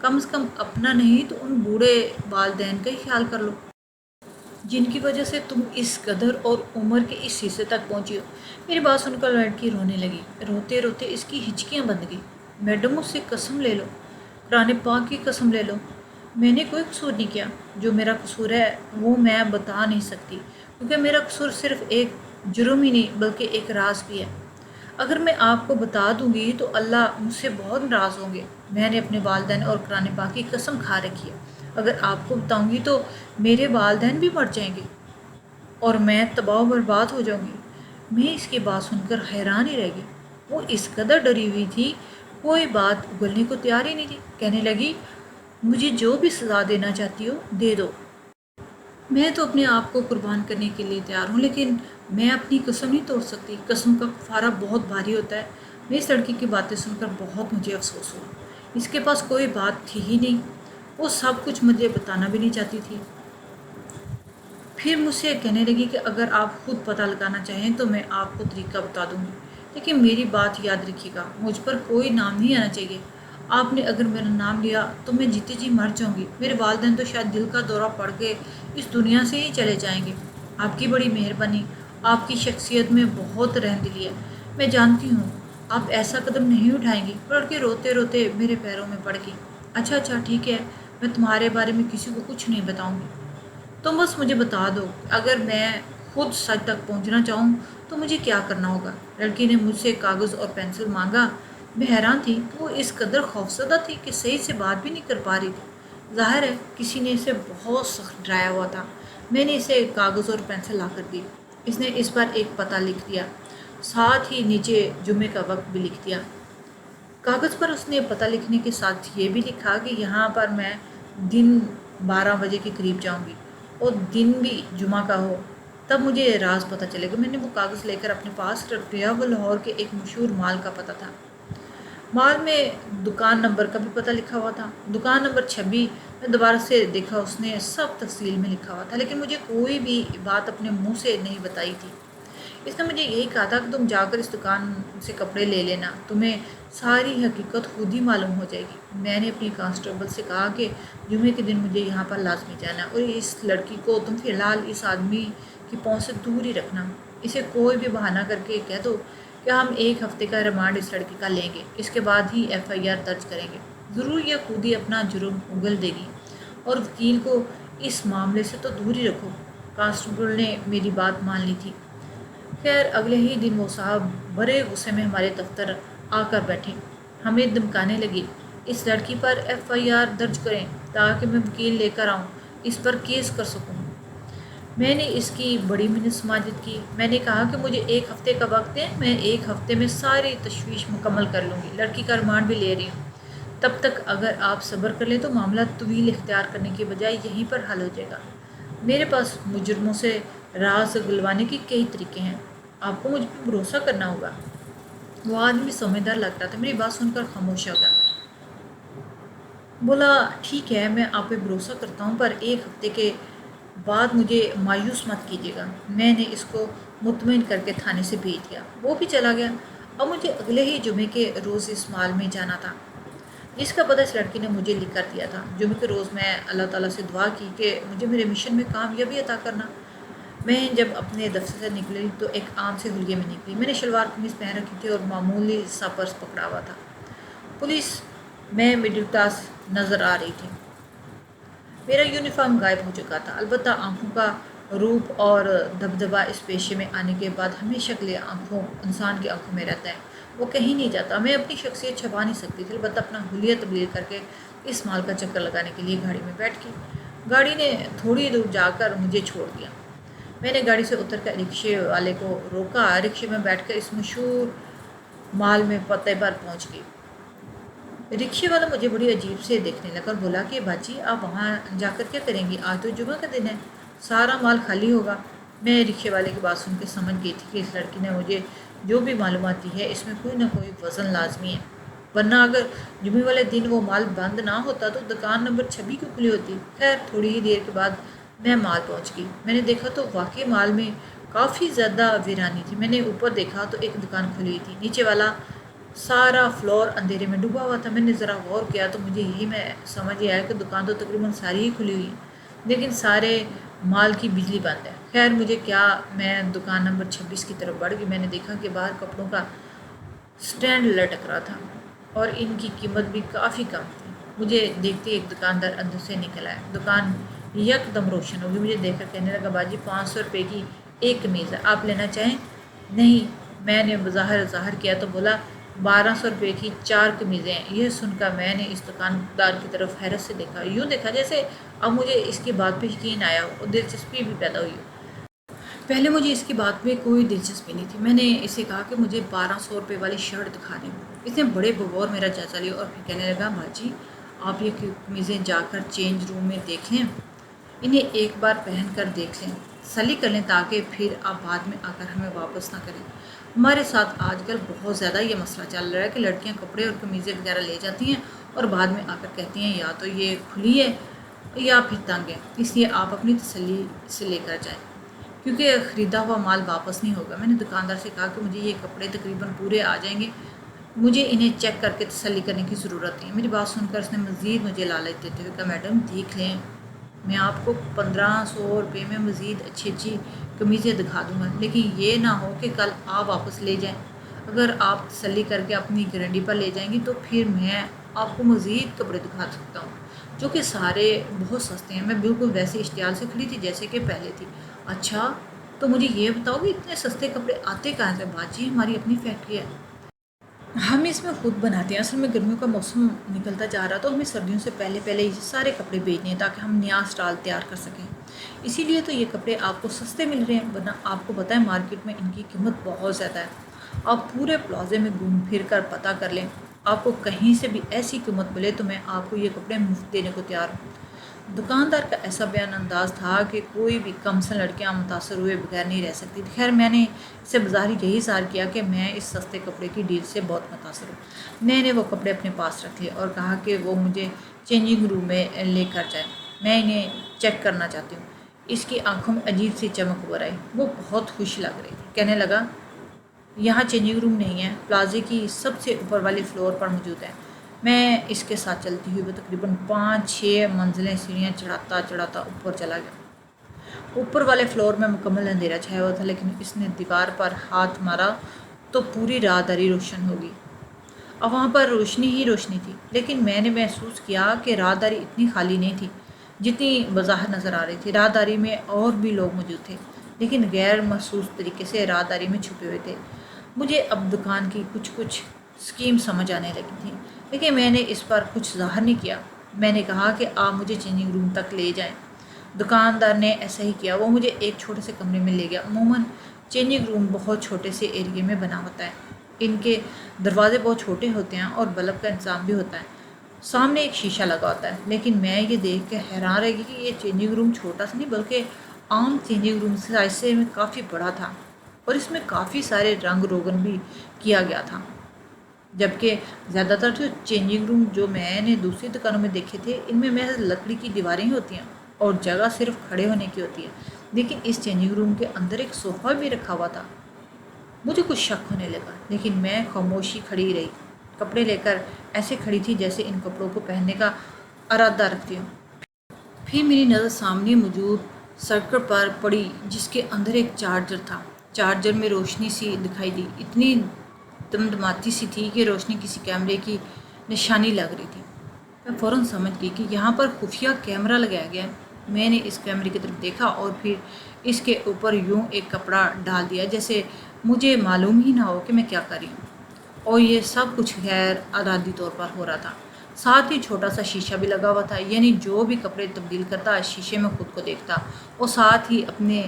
کم از کم اپنا نہیں تو ان بوڑھے والدین کا ہی خیال کر لو جن کی وجہ سے تم اس قدر اور عمر کے اس حصے تک پہنچی ہو۔ میری بات سن کر لڑکی رونے لگی۔ روتے روتے اس کی ہچکیاں بند گئی۔ میڈم مجھ سے قسم لے لو، قرآن پاک کی قسم لے لو، میں نے کوئی قصور نہیں کیا۔ جو میرا قصور ہے وہ میں بتا نہیں سکتی، کیونکہ میرا قصور صرف ایک جرم ہی نہیں بلکہ ایک راز بھی ہے۔ اگر میں آپ کو بتا دوں گی تو اللہ مجھ سے بہت ناراض ہوں گے۔ میں نے اپنے والدین اور قرآن پاک کی قسم کھا رکھی ہے، اگر آپ کو بتاؤں گی تو میرے والدین بھی مر جائیں گے اور میں تباہ و برباد ہو جاؤں گی۔ میں اس کی بات سن کر حیران ہی رہ گئی۔ وہ اس قدر ڈری ہوئی تھی، کوئی بات اگلنے کو تیار ہی نہیں تھی۔ کہنے لگی، مجھے جو بھی سزا دینا چاہتی ہو دے دو، میں تو اپنے آپ کو قربان کرنے کے لیے تیار ہوں، لیکن میں اپنی قسم نہیں توڑ سکتی۔ قسم کا کفارہ بہت بھاری ہوتا ہے۔ میں اس لڑکی کی باتیں سن کر بہت مجھے افسوس ہوا۔ اس کے پاس کوئی بات تھی ہی نہیں، وہ سب کچھ مجھے بتانا بھی نہیں چاہتی تھی۔ پھر مجھ سے کہنے لگی کہ اگر آپ خود پتہ لگانا چاہیں تو میں آپ کو طریقہ بتا دوں گی، لیکن میری بات یاد رکھیے گا، مجھ پر کوئی نام نہیں آنا چاہیے۔ آپ نے اگر میرا نام لیا تو میں جیتے جی مر جاؤں گی۔ میرے والدین تو شاید دل کا دورہ پڑ کے اس دنیا سے ہی چلے جائیں گے۔ آپ کی بڑی مہربانی، آپ کی شخصیت میں بہت رحمدلی ہے، میں جانتی ہوں آپ ایسا قدم نہیں اٹھائیں گی۔ لڑکی روتے روتے میرے پیروں میں پڑ گئی۔ اچھا ٹھیک ہے، میں تمہارے بارے میں کسی کو کچھ نہیں بتاؤں گی، تم بس مجھے بتا دو اگر میں خود سچ تک پہنچنا چاہوں تو مجھے کیا کرنا ہوگا۔ لڑکی نے مجھ سے کاغذ اور پینسل مانگا۔ میں حیران تھی، وہ اس قدر خوفزدہ تھی کہ صحیح سے بات بھی نہیں کر پا رہی تھی۔ ظاہر ہے کسی نے اسے بہت سخت ڈرایا ہوا تھا۔ میں نے اسے کاغذ اور پینسل لا کر دی۔ اس نے اس پر ایک پتہ لکھ دیا، ساتھ ہی نیچے جمعے کا وقت بھی لکھ دیا۔ کاغذ پر اس نے پتہ لکھنے کے ساتھ یہ بھی لکھا کہ یہاں پر میں دن 12 بجے کے قریب جاؤں گی اور دن بھی جمعہ کا ہو، تب مجھے راز پتہ چلے گا۔ میں نے وہ کاغذ لے کر اپنے پاس رکھ دیا۔ وہ لاہور کے ایک مشہور مال کا پتہ تھا۔ مال میں دکان نمبر کا بھی پتہ لکھا ہوا تھا، دکان نمبر 26۔ میں دوبارہ سے دیکھا، اس نے سب تفصیل میں لکھا ہوا تھا، لیکن مجھے کوئی بھی بات اپنے منہ سے نہیں بتائی تھی۔ اس نے مجھے یہی کہا تھا کہ تم جا کر اس دکان سے کپڑے لے لینا، تمہیں ساری حقیقت خود ہی معلوم ہو جائے گی۔ میں نے اپنی کانسٹیبل سے کہا کہ جمعے کے دن مجھے یہاں پر لازمی جانا ہے، اور اس لڑکی کو تم فی الحال اس آدمی کی پہنچ سے دور ہی رکھنا۔ اسے کوئی بھی بہانہ کر کے کہہ دو کہ ہم 1 ہفتے کا ریمانڈ اس لڑکی کا لیں گے، اس کے بعد ہی FIR درج کریں گے۔ ضرور یہ خود ہی اپنا جرم اگل دے گی، اور وکیل کو اس معاملے سے تو دور ہی رکھو۔ کانسٹیبل نے میری بات مان لی تھی۔ خیر اگلے ہی دن وہ صاحب بڑے غصے میں ہمارے دفتر آ کر بیٹھے، ہمیں دھمکانے لگے، اس لڑکی پر FIR درج کریں تاکہ میں وکیل لے کر آؤں، اس پر کیس کر سکوں۔ میں نے اس کی بڑی منت سماجت کی۔ میں نے کہا کہ مجھے 1 ہفتے کا وقت دیں، میں 1 ہفتے میں ساری تشویش مکمل کر لوں گی، لڑکی کا ریمانڈ بھی لے رہی ہوں۔ تب تک اگر آپ صبر کر لیں تو معاملہ طویل اختیار کرنے کے بجائے یہیں پر حل ہو جائے گا۔ میرے پاس مجرموں سے راز اگلوانے کے کئی طریقے ہیں، آپ کو مجھ پہ بھروسہ کرنا ہوگا۔ وہ آدمی سمجھدار لگ رہا تھا، میری بات سن کر خاموش ہو گیا۔ بولا، ٹھیک ہے میں آپ پہ بھروسہ کرتا ہوں، پر 1 ہفتے کے بعد مجھے مایوس مت کیجیے گا۔ میں نے اس کو مطمئن کر کے تھانے سے بھیج دیا، وہ بھی چلا گیا۔ اب مجھے اگلے ہی جمعے کے روز اس مال میں جانا تھا، جس کا پتہ اس لڑکی نے مجھے لکھ کر دیا تھا۔ جمعے کے روز میں اللہ تعالیٰ سے دعا کی کہ مجھے میرے مشن میں کامیابی عطا کرنا۔ میں جب اپنے دفتر سے نکلی تو ایک عام سے حلیے میں نکلی۔ میں نے شلوار قمیض پہن رکھی تھی اور معمولی سا پرس پکڑا ہوا تھا۔ پولیس میں مڈل کلاس نظر آ رہی تھی۔ میرا یونیفارم غائب ہو چکا تھا، البتہ آنکھوں کا روپ اور دبدبہ اس پیشے میں آنے کے بعد ہمیشہ کے لیے انسان کی آنکھوں میں رہتا ہے، وہ کہیں نہیں جاتا۔ میں اپنی شخصیت چھپا نہیں سکتی تھی، البتہ اپنا حلیہ تبدیل کر کے اس مال کا چکر لگانے کے لیے گاڑی میں بیٹھ گئی۔ گاڑی نے تھوڑی دور جا کر مجھے چھوڑ دیا۔ میں نے گاڑی سے اتر کر رکشے والے کو روکا، رکشے میں بیٹھ کر اس مشہور مال میں پتے پر پہنچ گئی۔ رکشے والا مجھے بڑی عجیب سے دیکھنے لگا اور بولا کہ باجی آپ وہاں جا کر کیا کریں گی، آج تو جمعہ کا دن ہے، سارا مال خالی ہوگا۔ میں رکشے والے کی بات سن کے سمجھ گئی تھی کہ اس لڑکی نے مجھے جو بھی معلومات دی ہے اس میں کوئی نہ کوئی وزن لازمی ہے، ورنہ اگر جمعے والے دن وہ مال بند نہ ہوتا تو دکان نمبر 26 کیوں کھلی ہوتی۔ خیر تھوڑی ہی دیر کے بعد میں مال پہنچ گئی۔ میں نے دیکھا تو واقعی مال میں کافی زیادہ ویرانی تھی۔ میں نے اوپر دیکھا تو ایک دکان کھلی ہوئی تھی، نیچے والا سارا فلور اندھیرے میں ڈوبا ہوا تھا۔ میں نے ذرا غور کیا تو مجھے یہی میں سمجھ آیا کہ دکان تو تقریباً ساری ہی کھلی ہوئی ہیں، لیکن سارے مال کی بجلی بند ہے۔ خیر مجھے کیا، میں دکان نمبر 26 کی طرف بڑھ گئی۔ میں نے دیکھا کہ باہر کپڑوں کا سٹینڈ لٹک رہا تھا اور ان کی قیمت بھی کافی کم تھی۔ مجھے دیکھتے ایک دکاندار اندر سے نکل آیا۔ دکان یک دم روشن ہوگی، مجھے دیکھ کر کہنے لگا، باجی 500 روپے کی ایک قمیض ہے، آپ لینا چاہیں؟ نہیں، میں نے ظاہر کیا تو بولا 1200 روپے کی 4 قمیضیں ہیں۔ یہ سن کر میں نے اس دکاندار کی طرف حیرت سے دیکھا، یوں دیکھا جیسے اب مجھے اس کی بات پہ یقین آیا ہو اور دلچسپی بھی پیدا ہوئی ہو۔ پہلے مجھے اس کی بات میں کوئی دلچسپی نہیں تھی۔ میں نے اسے کہا کہ مجھے 1200 روپے والی شرٹ دکھا دیں۔ اس نے بڑے بغور میرا جائزہ لیا اور پھر کہنے لگا، باجی آپ یہ قمیضیں جا کر چینج روم میں دیکھ لیں، انہیں ایک بار پہن کر دیکھ لیں، تسلی کر لیں، تاکہ پھر آپ بعد میں آ کر ہمیں واپس نہ کریں۔ ہمارے ساتھ آج کل بہت زیادہ یہ مسئلہ چل رہا ہے کہ لڑکیاں کپڑے اور قمیضیں وغیرہ لے جاتی ہیں اور بعد میں آ کر کہتی ہیں یا تو یہ کھلی ہے یا پھر تنگ ہے، اس لیے آپ اپنی تسلی سے لے کر جائیں، کیونکہ خریدا ہوا مال واپس نہیں ہوگا۔ میں نے دکاندار سے کہا کہ مجھے یہ کپڑے تقریباً پورے آ جائیں گے، مجھے انہیں چیک کر کے تسلی کرنے کی ضرورت نہیں۔ میری بات سن کر اس نے مزید مجھے لالچ دیتے ہوئے کہا، میڈم دیکھ لیں، میں آپ کو 1500 روپے میں مزید اچھی قمیضیں دکھا دوں گا، لیکن یہ نہ ہو کہ کل آپ واپس لے جائیں۔ اگر آپ تسلی کر کے اپنی گارنٹی پر لے جائیں گی تو پھر میں آپ کو مزید کپڑے دکھا سکتا ہوں، جو کہ سارے بہت سستے ہیں۔ میں بالکل ویسے اشتعال سے کھڑی تھی جیسے کہ پہلے تھی۔ اچھا تو مجھے یہ بتاؤ کہ اتنے سستے کپڑے آتے کہاں سے؟ باجی ہماری اپنی فیکٹری ہے، ہم اس میں خود بناتے ہیں۔ اصل میں گرمیوں کا موسم نکلتا جا رہا تو ہمیں سردیوں سے پہلے یہ سارے کپڑے بیچنے ہیں تاکہ ہم نیا اسٹال تیار کر سکیں، اسی لیے تو یہ کپڑے آپ کو سستے مل رہے ہیں، ورنہ آپ کو پتہ ہے مارکیٹ میں ان کی قیمت بہت زیادہ ہے۔ آپ پورے پلازے میں گھوم پھر کر پتہ کر لیں، آپ کو کہیں سے بھی ایسی قیمت ملے تو میں آپ کو یہ کپڑے مفت دینے کو تیار ہوں۔ دکاندار کا ایسا بیان انداز تھا کہ کوئی بھی کمسن لڑکیاں متاثر ہوئے بغیر نہیں رہ سکتی تھی۔ خیر میں نے اسے بظاہر یہی اظہار کیا کہ میں اس سستے کپڑے کی ڈیل سے بہت متاثر ہوں۔ میں نے وہ کپڑے اپنے پاس رکھ لیے اور کہا کہ وہ مجھے چینجنگ روم میں لے کر جائے، میں انہیں چیک کرنا چاہتی ہوں۔ اس کی آنکھوں میں عجیب سی چمک ابھر آئی، وہ بہت خوش لگ رہی تھی۔ کہنے لگا، یہاں چینجنگ روم نہیں ہے، پلازے کی سب سے اوپر والی فلور پر موجود ہے۔ میں اس کے ساتھ چلتی ہوئی وہ تقریباً 5-6 منزلیں سیڑھیاں چڑھاتا اوپر چلا گیا۔ اوپر والے فلور میں مکمل اندھیرا چھایا ہوا تھا، لیکن اس نے دیوار پر ہاتھ مارا تو پوری راہداری روشن ہوگی۔ اب وہاں پر روشنی ہی روشنی تھی، لیکن میں نے محسوس کیا کہ راہداری اتنی خالی نہیں تھی جتنی بظاہر نظر آ رہی تھی۔ راہداری میں اور بھی لوگ موجود تھے، لیکن غیر محسوس طریقے سے راہداری میں چھپے ہوئے تھے۔ مجھے اب دکان کی کچھ اسکیم سمجھ آنے لگی تھی، لیکن میں نے اس پر کچھ ظاہر نہیں کیا۔ میں نے کہا کہ آپ مجھے چینجنگ روم تک لے جائیں۔ دکاندار نے ایسا ہی کیا، وہ مجھے ایک چھوٹے سے کمرے میں لے گیا۔ عموماً چینجنگ روم بہت چھوٹے سے ایریے میں بنا ہوتا ہے، ان کے دروازے بہت چھوٹے ہوتے ہیں اور بلب کا انتظام بھی ہوتا ہے، سامنے ایک شیشہ لگا ہوتا ہے۔ لیکن میں یہ دیکھ کے حیران رہ گئی کہ یہ چینجنگ روم چھوٹا سا نہیں بلکہ عام چینجنگ روم سے میں کافی بڑا تھا، اور اس میں کافی سارے رنگ روگن بھی کیا گیا تھا، جبکہ زیادہ تر جو چینجنگ روم جو میں نے دوسری دکانوں میں دیکھے تھے ان میں محض لکڑی کی دیواریں ہی ہوتی ہیں اور جگہ صرف کھڑے ہونے کی ہوتی ہے، لیکن اس چینجنگ روم کے اندر ایک صوفہ بھی رکھا ہوا تھا۔ مجھے کچھ شک ہونے لگا، لیکن میں خاموشی کھڑی رہی، کپڑے لے کر ایسے کھڑی تھی جیسے ان کپڑوں کو پہننے کا ارادہ رکھتی ہوں۔ پھر میری نظر سامنے موجود سرکٹ پر پڑی جس کے اندر ایک چارجر تھا۔ چارجر میں روشنی سی دکھائی دی، اتنی دمدماتی سی تھی کہ روشنی کسی کیمرے کی نشانی لگ رہی تھی۔ میں فوراً سمجھ گئی کہ یہاں پر خفیہ کیمرہ لگایا گیا ہے۔ میں نے اس کیمرے کی طرف دیکھا اور پھر اس کے اوپر یوں ایک کپڑا ڈال دیا جیسے مجھے معلوم ہی نہ ہو کہ میں کیا کر رہی ہوں، اور یہ سب کچھ غیر ارادی طور پر ہو رہا تھا۔ ساتھ ہی چھوٹا سا شیشہ بھی لگا ہوا تھا، یعنی جو بھی کپڑے تبدیل کرتا شیشے میں خود کو دیکھتا اور ساتھ ہی اپنے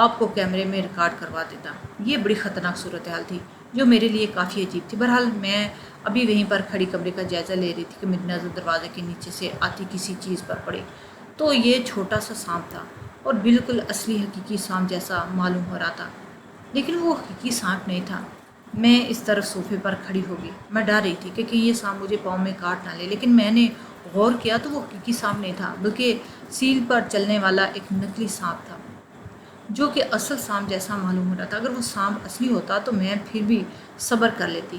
آپ کو کیمرے میں ریکارڈ کروا دیتا۔ یہ بڑی خطرناک صورتحال تھی جو میرے لیے کافی عجیب تھی۔ بہرحال میں ابھی وہیں پر کھڑی کمرے کا جائزہ لے رہی تھی کہ میری نظر دروازے کے نیچے سے آتی کسی چیز پر پڑی، تو یہ چھوٹا سا سانپ تھا اور بالکل اصلی حقیقی سانپ جیسا معلوم ہو رہا تھا، لیکن وہ حقیقی سانپ نہیں تھا۔ میں اس طرف صوفے پر کھڑی ہو گئی، میں ڈر رہی تھی کہ کہیں یہ سانپ مجھے پاؤں میں کاٹ نہ لے، لیکن میں نے غور کیا تو وہ حقیقی سانپ نہیں تھا بلکہ سیل پر چلنے والا ایک نکلی سانپ تھا جو کہ اصل سانپ جیسا معلوم ہو رہا تھا۔ اگر وہ سانپ اصلی ہوتا تو میں پھر بھی صبر کر لیتی،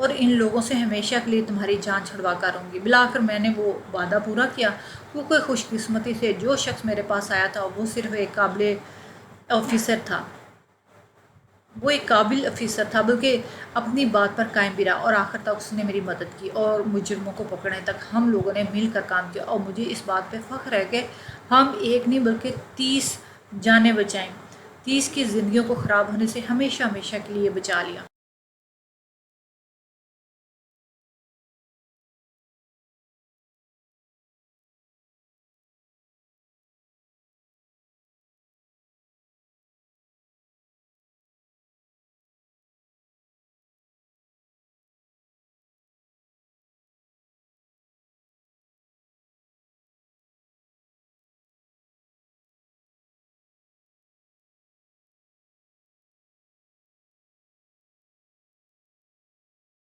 اور ان لوگوں سے ہمیشہ کے لیے تمہاری جان چھڑوا کر رہوں گی۔ بالآخر میں نے وہ وعدہ پورا کیا، کیونکہ خوش قسمتی سے جو شخص میرے پاس آیا تھا وہ صرف ایک قابل آفیسر تھا، وہ ایک قابل افیسر تھا، بلکہ اپنی بات پر قائم بھی رہا، اور آخر تک اس نے میری مدد کی اور مجرموں کو پکڑنے تک ہم لوگوں نے مل کر کام کیا، اور مجھے اس بات پہ فخر ہے کہ ہم ایک نہیں بلکہ 30 جانیں بچائیں، 30 کی زندگیوں کو خراب ہونے سے ہمیشہ ہمیشہ کے لیے بچا لیا۔